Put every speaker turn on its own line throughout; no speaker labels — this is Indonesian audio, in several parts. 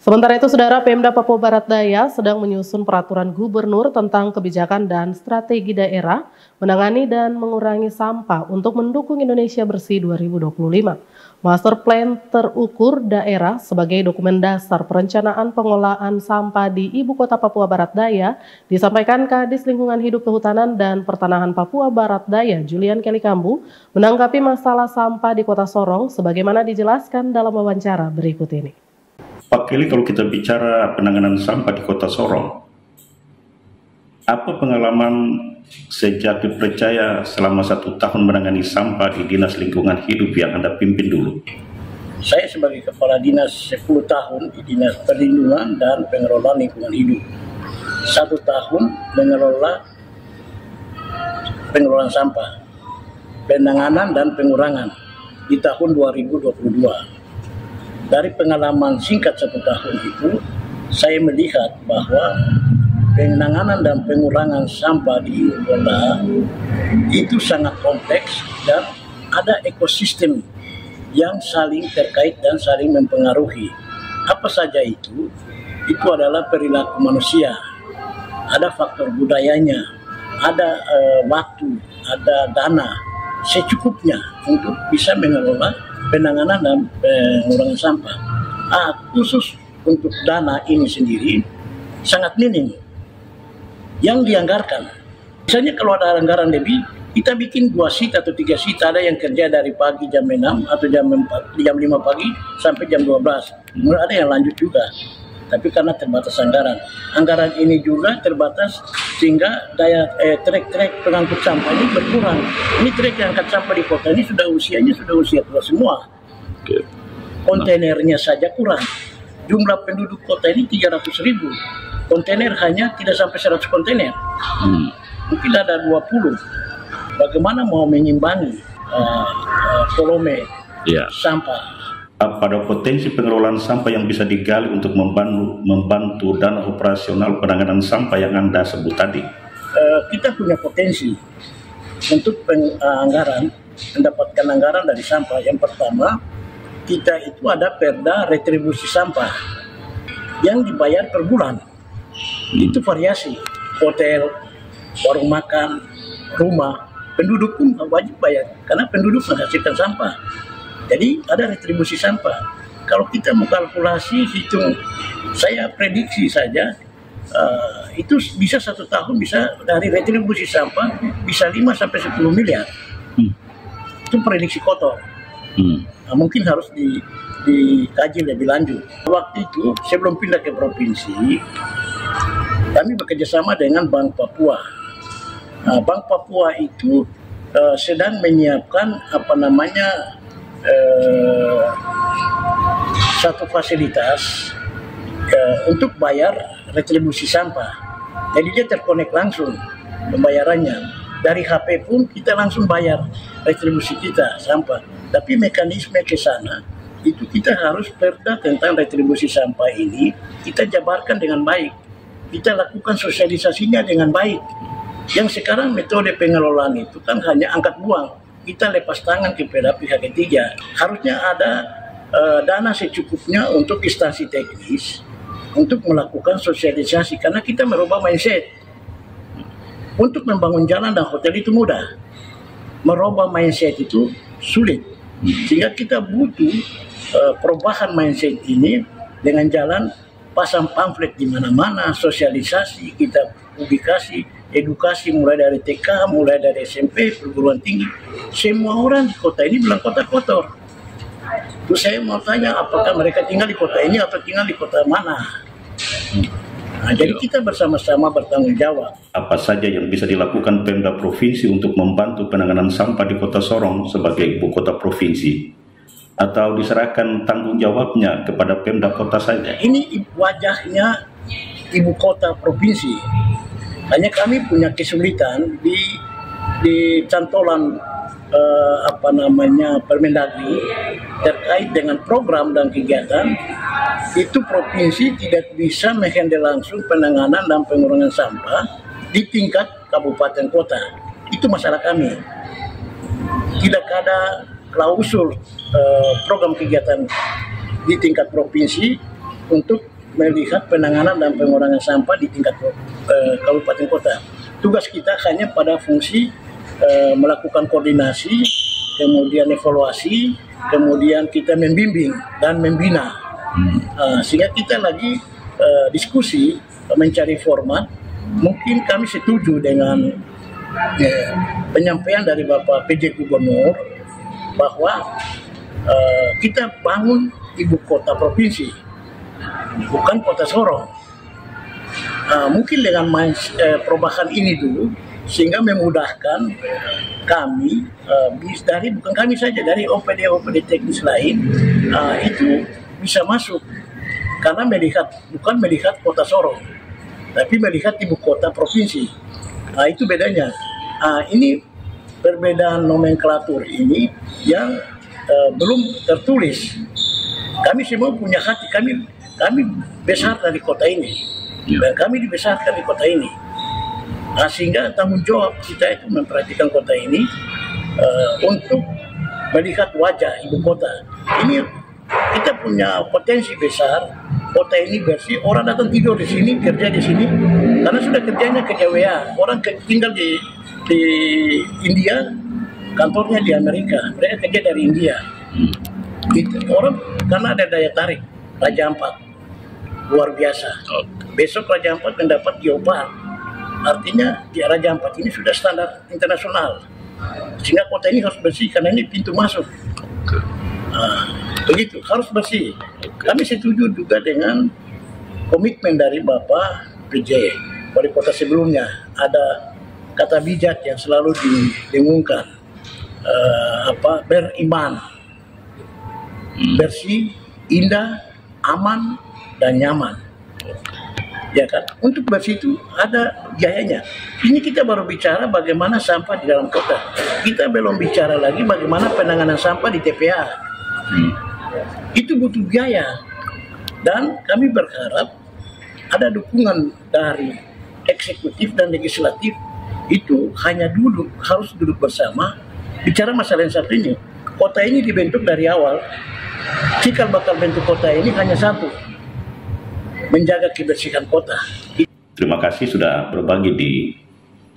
Sementara itu, Saudara, Pemda Papua Barat Daya sedang menyusun peraturan gubernur tentang kebijakan dan strategi daerah menangani dan mengurangi sampah untuk mendukung Indonesia Bersih 2025. Master Plan terukur daerah sebagai dokumen dasar perencanaan pengelolaan sampah di Ibu Kota Papua Barat Daya disampaikan Kadis Lingkungan Hidup Kehutanan dan Pertanahan Papua Barat Daya, Julian Kelly Kambu, menanggapi masalah sampah di Kota Sorong sebagaimana dijelaskan dalam wawancara berikut ini.
Pak Kelly, kalau kita bicara penanganan sampah di Kota Sorong, apa pengalaman sejak dipercaya selama 1 tahun menangani sampah di Dinas Lingkungan Hidup yang Anda pimpin dulu?
Saya sebagai Kepala Dinas 10 tahun di Dinas Perlindungan dan Pengelolaan Lingkungan Hidup. 1 tahun pengelolaan sampah, penanganan dan pengurangan di tahun 2022. Dari pengalaman singkat 1 tahun itu, saya melihat bahwa penanganan dan pengurangan sampah di ibu kota itu sangat kompleks dan ada ekosistem yang saling terkait dan saling mempengaruhi. Apa saja itu? Itu adalah perilaku manusia, ada faktor budayanya, ada waktu, ada dana secukupnya untuk bisa mengelola penanganan dan pengurangan sampah. Khusus untuk dana ini sendiri sangat minim yang dianggarkan. Misalnya kalau ada anggaran lebih, kita bikin 2 shift atau 3 shift. Ada yang kerja dari pagi jam 6 atau jam 5 pagi sampai jam 12. Kemudian ada yang lanjut juga. Tapi karena terbatas anggaran ini juga terbatas sehingga daya trek pengangkut sampah ini berkurang. Ini trek yang angkat sampah di kota ini usianya sudah usia tua semua. Kontainernya saja kurang. Jumlah penduduk kota ini 300.000. Kontainer hanya tidak sampai 100 kontainer. Mungkin ada 20. Bagaimana mau mengimbangi volume sampah?
Pada potensi pengelolaan sampah yang bisa digali untuk membantu dana operasional penanganan sampah yang Anda sebut tadi?
Kita punya potensi untuk mendapatkan anggaran dari sampah. Yang pertama, kita itu ada perda retribusi sampah yang dibayar per bulan. Itu variasi, hotel, warung makan, rumah, penduduk pun wajib bayar karena penduduk menghasilkan sampah. Jadi ada retribusi sampah. Kalau kita mau kalkulasi, hitung, saya prediksi saja itu bisa 1 tahun bisa dari retribusi sampah bisa 5 sampai 10 miliar. Itu prediksi kotor. Mungkin harus dikaji lebih lanjut. Waktu itu sebelum pindah ke provinsi, kami bekerjasama dengan Bank Papua. Bank Papua itu sedang menyiapkan satu fasilitas untuk bayar retribusi sampah. Jadi dia terkonek langsung pembayarannya. Dari HP pun kita langsung bayar retribusi kita sampah. Tapi mekanisme ke sana itu kita harus perda tentang retribusi sampah ini kita jabarkan dengan baik. Kita lakukan sosialisasinya dengan baik. Yang sekarang metode pengelolaan itu kan hanya angkat buang. Kita lepas tangan kepada pihak ketiga. Harusnya ada dana secukupnya untuk instansi teknis untuk melakukan sosialisasi karena kita merubah mindset. Untuk membangun jalan dan hotel itu mudah, merubah mindset itu sulit. Sehingga kita butuh perubahan mindset ini dengan jalan pasang pamflet di mana-mana, sosialisasi, kita publikasi, edukasi mulai dari TK, mulai dari SMP, perguruan tinggi. Semua orang di kota ini bilang kota kotor. Terus saya mau tanya apakah mereka tinggal di kota ini atau tinggal di kota mana? Jadi kita bersama-sama bertanggung jawab.
Apa saja yang bisa dilakukan Pemda Provinsi untuk membantu penanganan sampah di Kota Sorong sebagai ibu kota provinsi? Atau diserahkan tanggung jawabnya kepada Pemda Kota saja?
Ini wajahnya ibu kota provinsi. Hanya kami punya kesulitan di cantolan Permendagri terkait dengan program dan kegiatan itu provinsi tidak bisa menghandle langsung penanganan dan pengurangan sampah di tingkat kabupaten kota. Itu masalah kami. Tidak ada klausul program kegiatan di tingkat provinsi untuk melihat penanganan dan pengurangan sampah di tingkat kabupaten kota. Tugas kita hanya pada fungsi melakukan koordinasi, kemudian evaluasi, kemudian kita membimbing dan membina. Sehingga kita lagi diskusi mencari format. Mungkin kami setuju dengan penyampaian dari Bapak PJ Gubernur bahwa kita bangun ibu kota provinsi, bukan kota Sorong. Mungkin dengan perubahan ini dulu, sehingga memudahkan kami bukan kami saja, dari OPD teknis lain itu bisa masuk, karena bukan melihat kota Sorong, tapi melihat ibu kota provinsi. Itu bedanya. Ini perbedaan nomenklatur ini yang belum tertulis. Kami semua punya hati, kami besar dari kota ini, dan kami dibesarkan di kota ini. Sehingga tanggung jawab kita itu memperhatikan kota ini untuk melihat wajah ibu kota. Ini kita punya potensi besar. Kota ini bersih, orang datang tidur di sini, kerja di sini, karena sudah kerjanya kerja WA. Orang tinggal di India, kantornya di Amerika, mereka kerja dari India. Itu orang karena ada daya tarik Raja Ampat luar biasa. Besok Raja Ampat mendapat geopark, artinya di Raja Ampat ini sudah standar internasional, sehingga kota ini harus bersih karena ini pintu masuk. Begitu, harus bersih. Kami setuju juga dengan komitmen dari Bapak PJ wali kota sebelumnya. Ada kata bijak yang selalu didengungkan, beriman, bersih, indah, aman, dan nyaman. Ya kan? Untuk bersih itu ada biayanya. Ini kita baru bicara bagaimana sampah di dalam kota. Kita belum bicara lagi bagaimana penanganan sampah di TPA. Itu butuh biaya, dan kami berharap ada dukungan dari eksekutif dan legislatif. Itu hanya harus duduk bersama bicara masalah yang satu ini. Kota ini dibentuk dari awal, cikal bakal bentuk kota ini hanya satu, menjaga kebersihan kota.
Terima kasih sudah berbagi di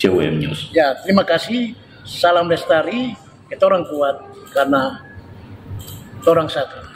CWM News.
Ya, terima kasih. Salam lestari, kita orang kuat karena orang satu.